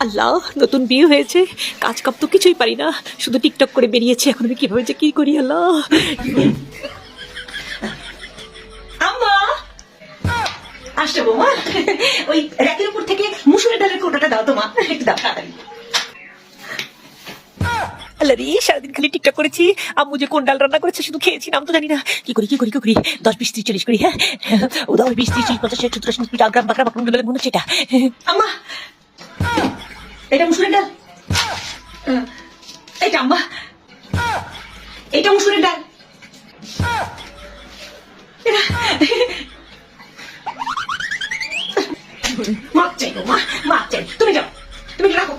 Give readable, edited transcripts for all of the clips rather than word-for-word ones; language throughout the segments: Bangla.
আল্লাহ, নতুন বিয়ে হয়েছে, কাজ কাপ তো কিছুই পারি না, শুধু টিকটক করে বেরিয়েছে। এখন আমি কিভাবে যে কি করি আল্লাহ। আম্মা আসছে বৌমা, ওই র্যাকের উপর থেকে মুসুরের ডালের কোটাটা দাও তো মা, একটু দাও তাড়াতাড়ি। আল্লাহ রে, সারাদিন খালি টিকটক করেছি। আম্মু যে কোন ডাল রান্না করেছে শুধু খেয়েছি, নাম তো জানি না। কি করি 10, 20, 30, 40 করি। হ্যাঁ ও 10, 20, 30, 40, 50, 60, 70, 80, গ্রাম বাকরা বাকরুম গেলে মনে হচ্ছে এটা। আম্মা এটা মুসুরের ডাল, এটা আম্মা এটা মুসুরের ডাল। মাপ চাই গো মা, মাপ চাই। তুমি যাও, তুমি রাখো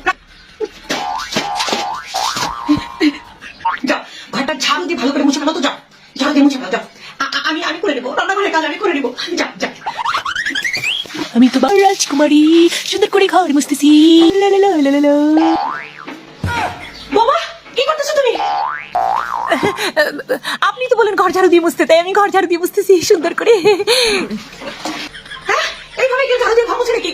যাও, ঘরটা ঝাড়ু দিয়ে ভালো করে মুছে ফেলো তো, যাও ঝাড়ু দিয়ে মুছে ফেলো, যাও। আমি আমি করে নেবো, রান্নাঘরে কাজ আমি করে নেবো, যাও যাও। আমি তো রাজকুমারী, সুন্দর করে ঘর মুছতেছি। লা লা লা লা লা লা। বাবা কি করতেছো তুমি? আপনি তো বলেন ঘর ঝাড়ু দিয়ে মুছতে, তাই আমি ঘর ঝাড়ু দিয়ে মুছতেছি সুন্দর করে। হ্যাঁ এইভাবে কেউ ঝাড়ু দিয়ে ঘর মুছে নাকি?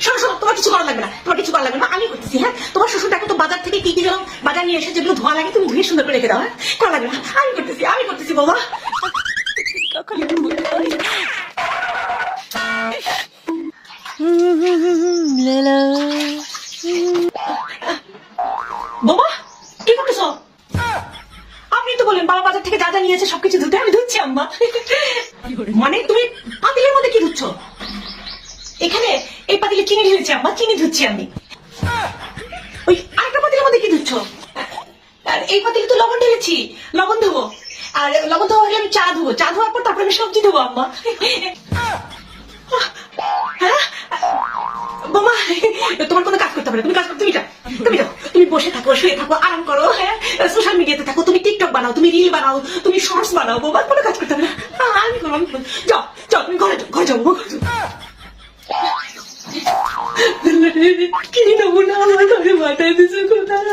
শোনো শোনো, তোমার কিছু করা লাগবে না, তোমার কিছু করা লাগবে না, আমি করতেছি। হ্যাঁ তোমার শ্বশুর দেখো তো বাজার থেকে কি কি যেন বাজার নিয়ে এসে, যেগুলো ধোয়া লাগে তুমি ধুয়ে সুন্দর করে রেখে দাও। হ্যাঁ করা লাগবে না, আমি করতেছি বাবা। বাবা কি করতেছো? আপনি তো বলেন বাবা বাজার থেকে যা যা নিয়েছে সবকিছু ধুতে, আমি ধুচ্ছি আম্মা। মানে তুমি পাতিলের মধ্যে কি ধুচ্ছ? এখানে এই পাতিলে চিনি ঢেলেছি আম্মা, চিনি ধুচ্ছি আমি। ওই আরেকটা পাতিলের মধ্যে কি ধুচ্ছ? আর এই পাতিলে তো লবণ ঢেলেছি, লবণ ধোবো। আর লবণ ধোয়া হলে আমি চা ধোবো, চা ধোয়ার পর তারপরে আমি সবজি ধোবো আম্মা। হ্যাঁ বোমা, তোমার কোনো কাজ করতে হবে না, তুমি কাজ করতে, তুমি যাও, তুমি যাও, তুমি বসে থাকো, শুয়ে থাকো, আরাম করো। হ্যাঁ সোশ্যাল মিডিয়াতে থাকো, তুমি টিকটক বানাও, তুমি রিল বানাও, তুমি শর্টস বানাও, বোমা কোনো কাজ করতে হবে না। আমি করবো, আমি করবো। যাও যাও, তুমি ঘরে যাও, ঘরে যাও বোমা, ঘরে যাও। কি নমুনা আমার ঘরে মাথায় দিছো কোথায়?